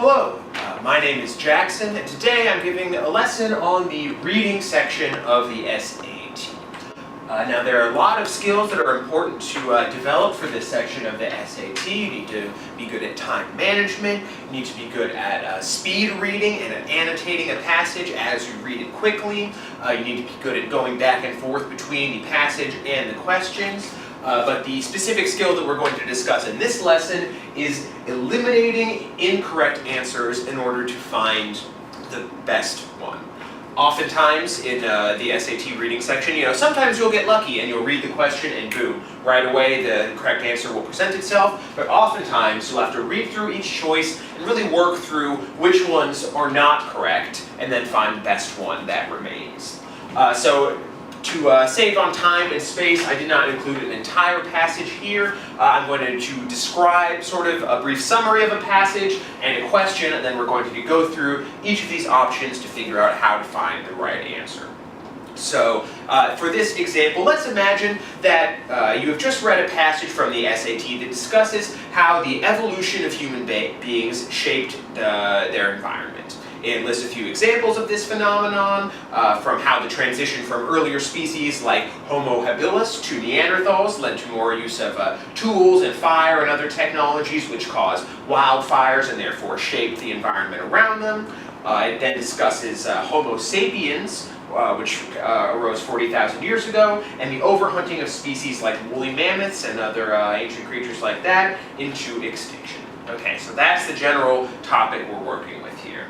Hello, my name is Jackson, and today I'm giving a lesson on the reading section of the SAT. Now there are a lot of skills that are important to develop for this section of the SAT. You need to be good at time management, you need to be good at speed reading and at annotating a passage as you read it quickly. You need to be good at going back and forth between the passage and the questions. But the specific skill that we're going to discuss in this lesson is eliminating incorrect answers in order to find the best one. Oftentimes in the SAT reading section, sometimes you'll get lucky and you'll read the question and boom, right away the correct answer will present itself, but oftentimes you'll have to read through each choice and really work through which ones are not correct and then find the best one that remains. To save on time and space, I did not include an entire passage here. I'm going to describe sort of a brief summary of a passage and a question, and then we're going to go through each of these options to figure out how to find the right answer. So, for this example, let's imagine that you have just read a passage from the SAT that discusses how the evolution of human beings shaped their environment. It lists a few examples of this phenomenon, from how the transition from earlier species like Homo habilis to Neanderthals led to more use of tools and fire and other technologies which cause wildfires and therefore shape the environment around them. It then discusses Homo sapiens, which arose 40,000 years ago, and the overhunting of species like woolly mammoths and other ancient creatures like that into extinction. Okay, so that's the general topic we're working with here.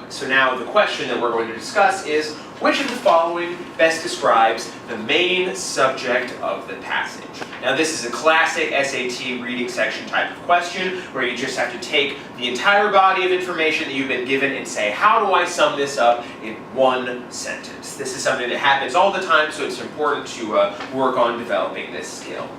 So now the question that we're going to discuss is, which of the following best describes the main subject of the passage? Now this is a classic SAT reading section type of question where you just have to take the entire body of information that you've been given and say, how do I sum this up in one sentence? This is something that happens all the time, so it's important to work on developing this skill.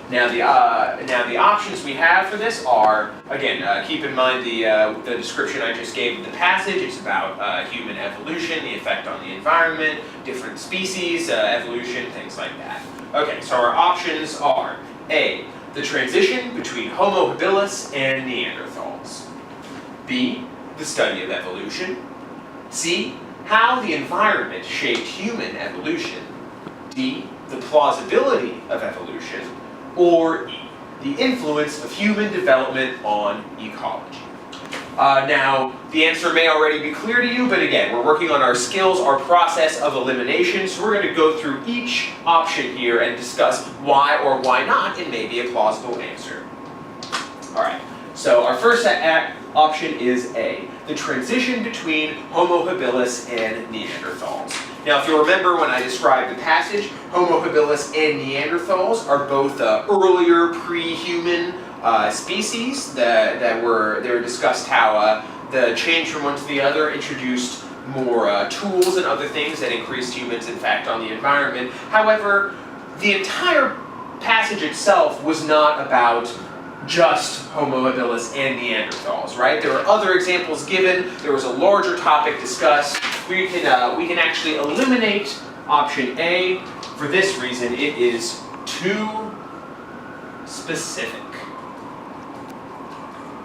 Now the options we have for this are, again, keep in mind the description I just gave of the passage. It's about human evolution, the effect on the environment, different species, evolution, things like that. Okay, so our options are A, the transition between Homo habilis and Neanderthals. B, the study of evolution. C, how the environment shaped human evolution. D, the plausibility of evolution. Or E, the influence of human development on ecology. Now, the answer may already be clear to you, but again, we're working on our skills, our process of elimination, so we're going to go through each option here and discuss why or why not it may be a plausible answer. Alright, so our first option is A, the transition between Homo habilis and Neanderthals. Now, if you remember when I described the passage, Homo habilis and Neanderthals are both earlier pre-human species that were discussed how the change from one to the other introduced more tools and other things that increased humans' impact on the environment. However, the entire passage itself was not about just Homo habilis and Neanderthals, right? There were other examples given. There was a larger topic discussed. We can actually eliminate option A. For this reason, it is too specific.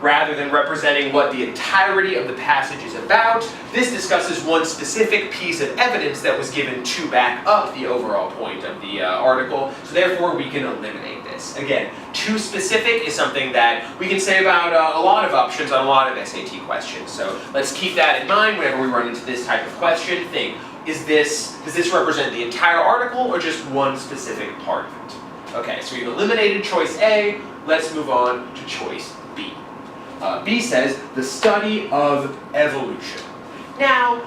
Rather than representing what the entirety of the passage is about, this discusses one specific piece of evidence that was given to back up the overall point of the article, so therefore we can eliminate this. Again, too specific is something that we can say about a lot of options on a lot of SAT questions, so let's keep that in mind whenever we run into this type of question. Think, does this represent the entire article or just one specific part of it? Okay, so we've eliminated choice A, let's move on to choice B. B says, the study of evolution. Now,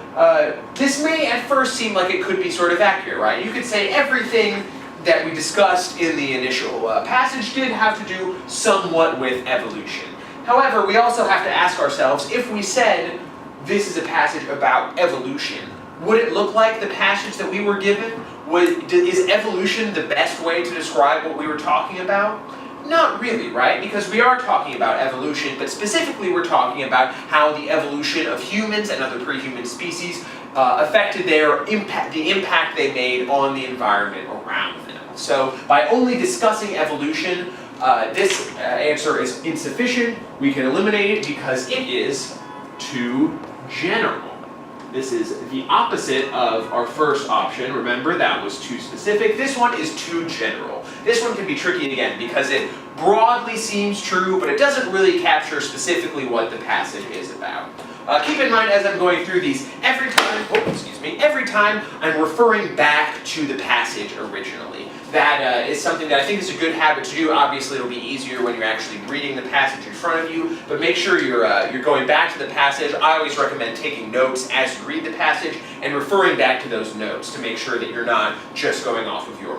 this may at first seem like it could be sort of accurate, right? You could say everything that we discussed in the initial passage did have to do somewhat with evolution. However, we also have to ask ourselves, if we said this is a passage about evolution, would it look like the passage that we were given? Is evolution the best way to describe what we were talking about? Not really, right? Because we are talking about evolution, but specifically we're talking about how the evolution of humans and other pre-human species affected the impact they made on the environment around them. So by only discussing evolution, This answer is insufficient. We can eliminate it because it is too general. This is the opposite of our first option. Remember, that was too specific. This one is too general. This one can be tricky again because it broadly seems true, but it doesn't really capture specifically what the passage is about. Keep in mind as I'm going through these, every time I'm referring back to the passage originally. That is something that I think is a good habit to do. Obviously, it'll be easier when you're actually reading the passage in front of you, but make sure you're going back to the passage. I always recommend taking notes as you read the passage and referring back to those notes to make sure that you're not just going off of your